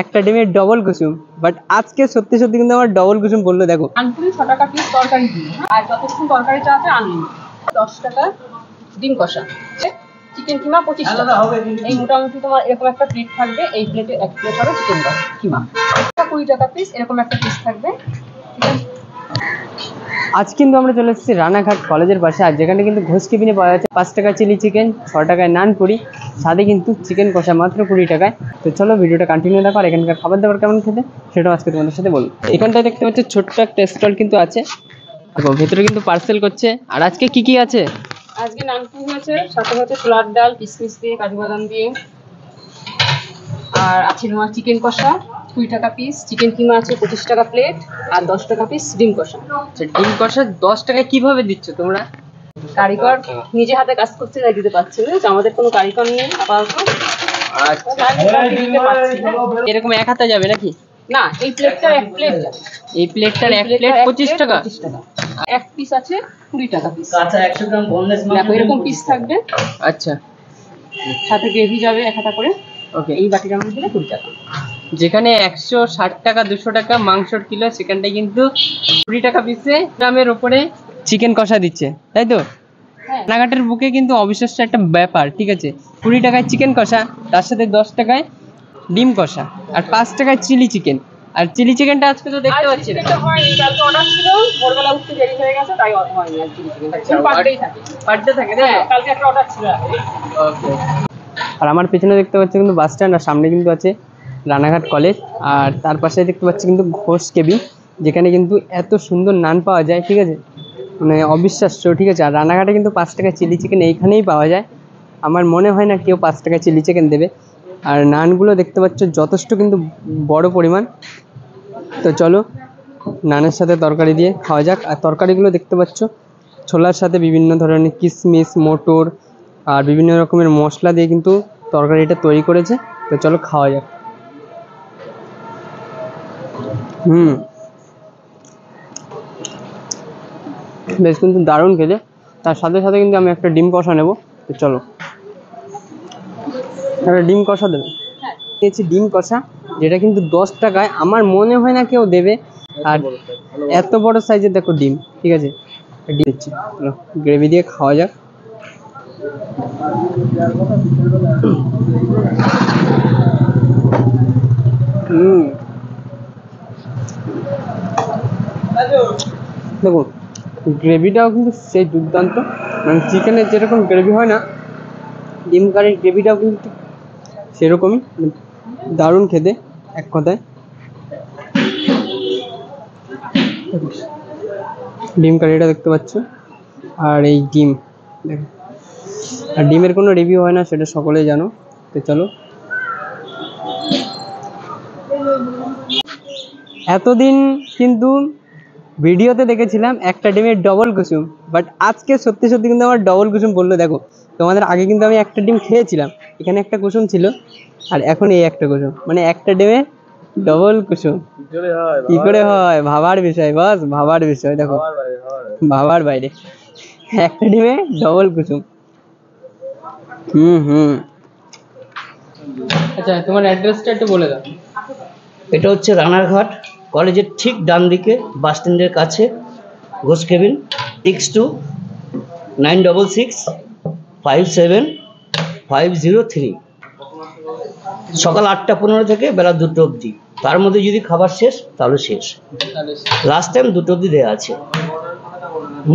একটা ডিমের double Kusum, but আজকে সত্যি সত্যি কিন্তু আমার ডবল কুসুম বললো। দেখো আনপুরি 6 টাকা পিস তরকারি দিই, আর যতক্ষণ তরকারিটা আছে আনলিমিটেড। 10 টাকা ডিম কষা, চিকেন কিমা 25 টাকা। এই মোটামুটি তোমার এরকম একটা প্লেট থাকবে, এই প্লেটে এক প্লেট হবে চিকেন কিমা, 20 টাকা পিস এরকম একটা পিস থাকবে। আজ কিন্তু আমরা চলে এসেছি রানাঘাট কলেজের পাশে, আর যেখানে কিন্তু ঘোষ কেবিনে পাওয়া যাচ্ছে 5 টাকা চিলি চিকেন, 6 টাকায় নান পুরি, সাথে কিন্তু চিকেন কষা মাত্র 20 টাকায়। তো চলো ভিডিওটা কন্টিনিউ দেখো, আর এখানকার খাবার দাবার কেমন খেতে সেটাও আজকে তোমাদের সাথে বলবো। এখানটায় দেখতে পাচ্ছ ছোট্ট একটা স্টল কিন্তু আছে, দেখো ভেতরে কিন্তু পার্সেল করছে। আর আজকে কি কি আছে? আজকে নান পুরি আছে, সাথে হচ্ছে ছোলার ডাল, কিশমিশ দিয়ে, কাজু বাদাম দিয়ে, আর আছে তোমার চিকেন কষা 20 টাকা পিস, চিকেন কিমা আছে 25 টাকা প্লেট, আর 10 টাকা পিস ডিম কষা। ডিম কষা 10 টাকায় কিভাবে দিচ্ছ তোমরা? কারিগর নিজে হাতে কাজ করতে যাই দিতে পারছে না, আমাদের কোনো কারিগর নেই আপাতত। এরকম এক হাতে যাবে নাকি? না, এই প্লেটটার এক প্লেট যাবে, এই প্লেটটার এক প্লেট 25 টাকা। এক পিস আছে 20 টাকা পিস। আচ্ছা 100 গ্রাম বোনলেস মাছ দেখো এরকম পিস থাকবে। আচ্ছা, সাথে গ্রেভি যাবে এক হাতা করে। ওকে। এই বাটিটার মধ্যে 20 টাকা। যেখানে 160 টাকা 200 টাকা মাংসর কিলো, সেখানটায় কিন্তু 20 টাকা পিসে গ্রামের ওপরে চিকেন কষা দিচ্ছে, তাই তো? রানাঘাটের বুকে কিন্তু অবিশ্বাস্য একটা ব্যাপার, ঠিক আছে? 20 টাকায় চিকেন কষা, তার সাথে 10 টাকায় ডিম কষা, আর 5 টাকায় চিলি চিকেন। আর চিলি চিকেনটা আজকে তো দেখতে পাচ্ছি না, হয়নি, কালকে অর্ডার ছিল, ভোরবেলা উঠতে দেরি হয়ে গেছে তাই হয়নি। আর চিলি চিকেনটা পার্টেই থাকে, পার্টে থাকে। কালকে একটা অর্ডার ছিল। ওকে। আর আমার পেছনে দেখতে পাচ্ছি কিন্তু বাস স্ট্যান্ড, আর সামনে কিন্তু আছে রানাঘাট কলেজ, আর তার পাশে দেখতে পাচ্ছি কিন্তু ঘোষ কেবিন, যেখানে কিন্তু এত সুন্দর নান পাওয়া যায়, ঠিক আছে? মানে অবিশ্বাস্য, ঠিক আছে? আর রানাঘাটে কিন্তু 5 টাকা চিলি চিকেন এইখানেই পাওয়া যায়। আমার মনে হয় না কেউ 5 টাকা চিলি চিকেন দেবে। আর নানগুলো দেখতে পাচ্ছ যথেষ্ট কিন্তু বড় পরিমাণ। তো চলো নানের সাথে তরকারি দিয়ে খাওয়া যাক। আর তরকারিগুলো দেখতে পাচ্ছ ছোলার সাথে বিভিন্ন ধরনের কিশমিশ, মটর আর বিভিন্ন রকমের মশলা দিয়ে কিন্তু তরকারিটা তৈরি করেছে। তো চলো খাওয়া যাক। বেশ কিন্তু দারুণ খেতে। তার সাথে সাথে কিন্তু আমি একটা ডিম কষা নেব। তো চলো একটা ডিম কষা দেবে। নিয়েছি ডিম কষা, যেটা কিন্তু 10 টাকায়। আমার মনে হয় না কেউ দেবে। আর এত বড় সাইজের দেখো ডিম, ঠিক আছে? ডিম দিচ্ছি, গ্রেভি দিয়ে খাওয়া যাক। দেখুন গ্রেভিটাও কিন্তু সেই দুর্দান্ত, মানে চিকেনের যেরকম গ্রেভি হয় না, ডিম কারির গ্রেভিটাও কিন্তু সেরকমই দারুণ খেতে, এক কথায়। ডিম কারিটা দেখতে পাচ্ছ, আর এই ডিম দেখো। আর ডিমের কোনো রিভিউ হয় না, সেটা সকলেই জানো। তো চলো, এতদিন কিন্তু ভিডিওতে দেখেছিলাম একটা ডিমের ডবল কুসুম, বাট আজকে সত্যি সত্যি কিন্তু আমার ডবল কুসুম বললো। দেখো তোমাদের আগে কিন্তু আমি একটা ডিম খেয়েছিলাম, এখানে একটা কুসুম ছিল, আর এখন এই একটা কুসুম, মানে একটা ডিমে ডবল কুসুম। কি করে হয় ভাবার বিষয়, বস ভাবার বিষয়। দেখো ভাবার বাইরে, একটা ডিমে ডবল কুসুম। আচ্ছা তোমার অ্যাড্রেসটা একটু বলে দাও। এটা হচ্ছে রানারঘাট কলেজের ঠিক ডান দিকে, বাস স্ট্যান্ডের কাছে, ঘোষ কেবিন। 6296575503। সকাল 8টা 15 থেকে বেলা 2টো অবধি। তার মধ্যে যদি খাবার শেষ তাহলে শেষ, লাস্ট টাইম 2টো অবধি দেওয়া আছে।